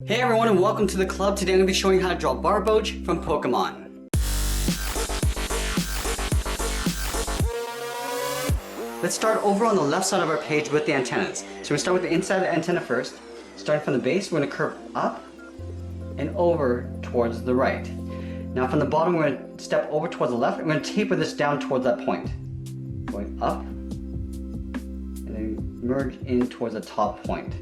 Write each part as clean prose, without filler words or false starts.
Hey everyone and welcome to the club. Today I'm going to be showing you how to draw Barboach from Pokemon. Let's start over on the left side of our page with the antennas. So we're going to start with the inside of the antenna first. Starting from the base, we're going to curve up and over towards the right. Now from the bottom, we're going to step over towards the left and we're going to taper this down towards that point. Going up and then merge in towards the top point.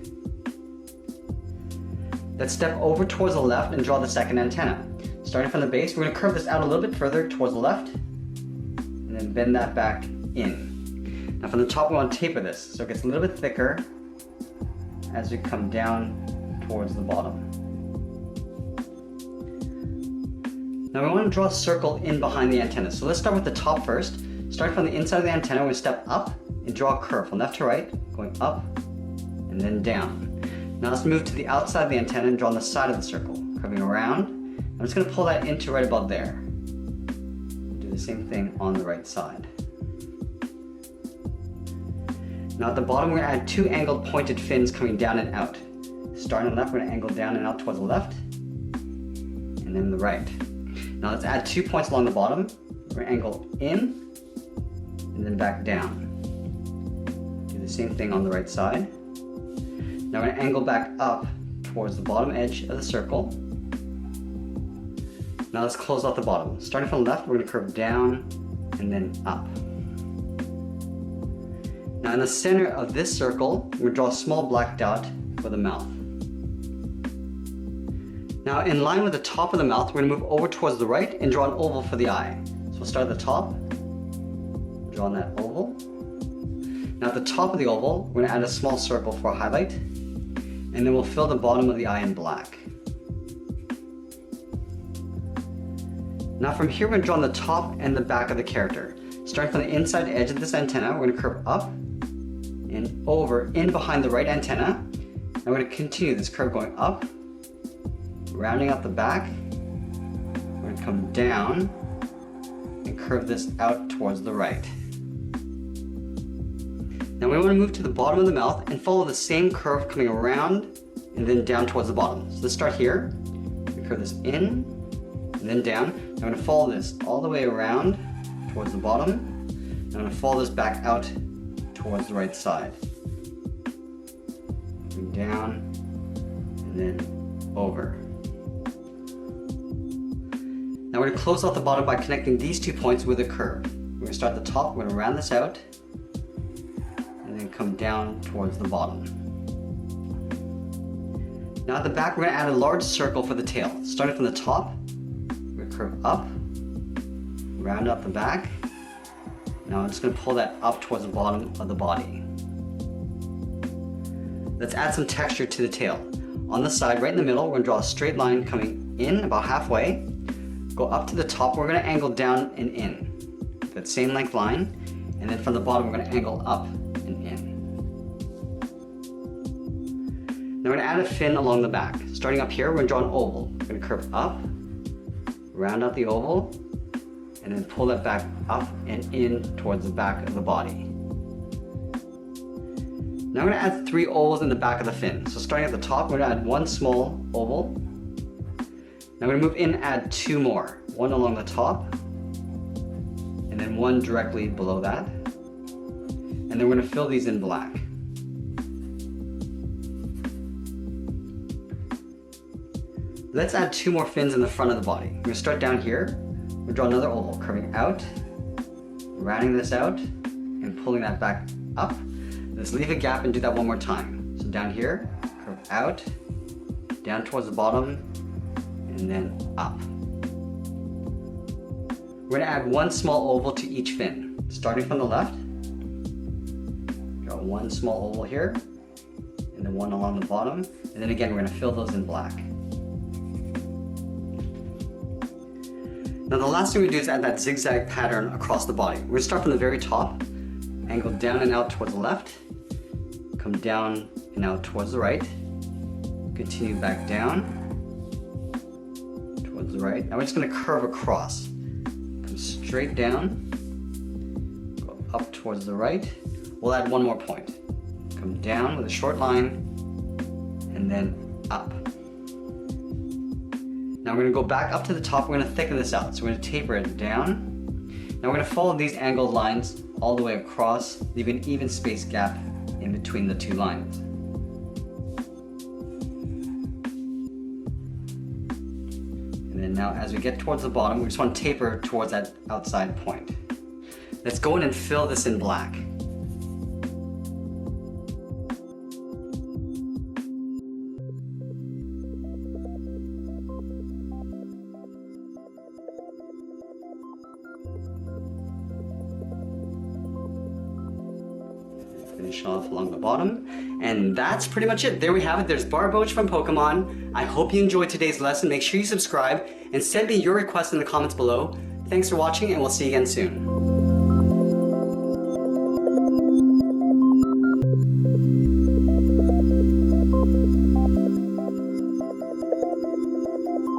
Let's step over towards the left and draw the second antenna. Starting from the base, we're going to curve this out a little bit further towards the left and then bend that back in. Now from the top, we want to taper this so it gets a little bit thicker as we come down towards the bottom. Now we want to draw a circle in behind the antenna. So let's start with the top first. Starting from the inside of the antenna, we're going to step up and draw a curve from left to right, going up and then down. Now let's move to the outside of the antenna and draw on the side of the circle, curving around. I'm just going to pull that into right about there. Do the same thing on the right side. Now at the bottom, we're going to add two angled pointed fins coming down and out. Starting on the left, we're going to angle down and out towards the left, and then the right. Now let's add 2 points along the bottom. We're going to angle in, and then back down. Do the same thing on the right side. Now we're going to angle back up towards the bottom edge of the circle. Now let's close off the bottom. Starting from the left, we're going to curve down and then up. Now in the center of this circle, we're going to draw a small black dot for the mouth. Now in line with the top of the mouth, we're going to move over towards the right and draw an oval for the eye. So we'll start at the top, draw on that oval. Now at the top of the oval, we're going to add a small circle for a highlight. And then we'll fill the bottom of the eye in black. Now from here, we're going to draw on the top and the back of the character. Starting from the inside edge of this antenna, we're going to curve up and over in behind the right antenna. And we're going to continue this curve going up, rounding out the back. We're going to come down and curve this out towards the right. Now we want to move to the bottom of the mouth and follow the same curve coming around and then down towards the bottom. So let's start here. We curve this in and then down. I'm going to follow this all the way around towards the bottom. I'm going to follow this back out towards the right side. Going down and then over. Now we're going to close off the bottom by connecting these 2 points with a curve. We're going to start at the top, we're going to round this out, and then come down towards the bottom. Now at the back, we're going to add a large circle for the tail. Starting from the top, we're going to curve up, round out the back. Now I'm just going to pull that up towards the bottom of the body. Let's add some texture to the tail. On the side, right in the middle, we're going to draw a straight line coming in about halfway. Go up to the top, we're going to angle down and in. That same length line. And then from the bottom, we're going to angle up and in. Now we're going to add a fin along the back. Starting up here, we're going to draw an oval. We're going to curve up, round out the oval, and then pull that back up and in towards the back of the body. Now we're going to add 3 ovals in the back of the fin. So starting at the top, we're going to add 1 small oval. Now we're going to move in and add 2 more. 1 along the top, and then 1 directly below that. And then we're going to fill these in black. Let's add 2 more fins in the front of the body. We're going to start down here. We'll draw another oval, curving out, rounding this out, and pulling that back up. Let's leave a gap and do that 1 more time. So down here, curve out, down towards the bottom, and then up. We're going to add 1 small oval to each fin. Starting from the left, draw 1 small oval here, and then 1 along the bottom, and then again we're going to fill those in black. Now the last thing we do is add that zigzag pattern across the body. We're going to start from the very top, angle down and out towards the left, come down and out towards the right, continue back down towards the right. Now we're just going to curve across. Come straight down, go up towards the right. We'll add 1 more point. Come down with a short line and then up. Now we're gonna go back up to the top, we're gonna thicken this out. So we're gonna taper it down. Now we're gonna follow these angled lines all the way across, leaving an even space gap in between the two lines. And then now as we get towards the bottom, we just want to taper towards that outside point. Let's go in and fill this in black. Finish off along the bottom, and that's pretty much it. There we have it. There's Barboach from Pokemon. I hope you enjoyed today's lesson. Make sure you subscribe and send me your requests in the comments below. Thanks for watching, and we'll see you again soon.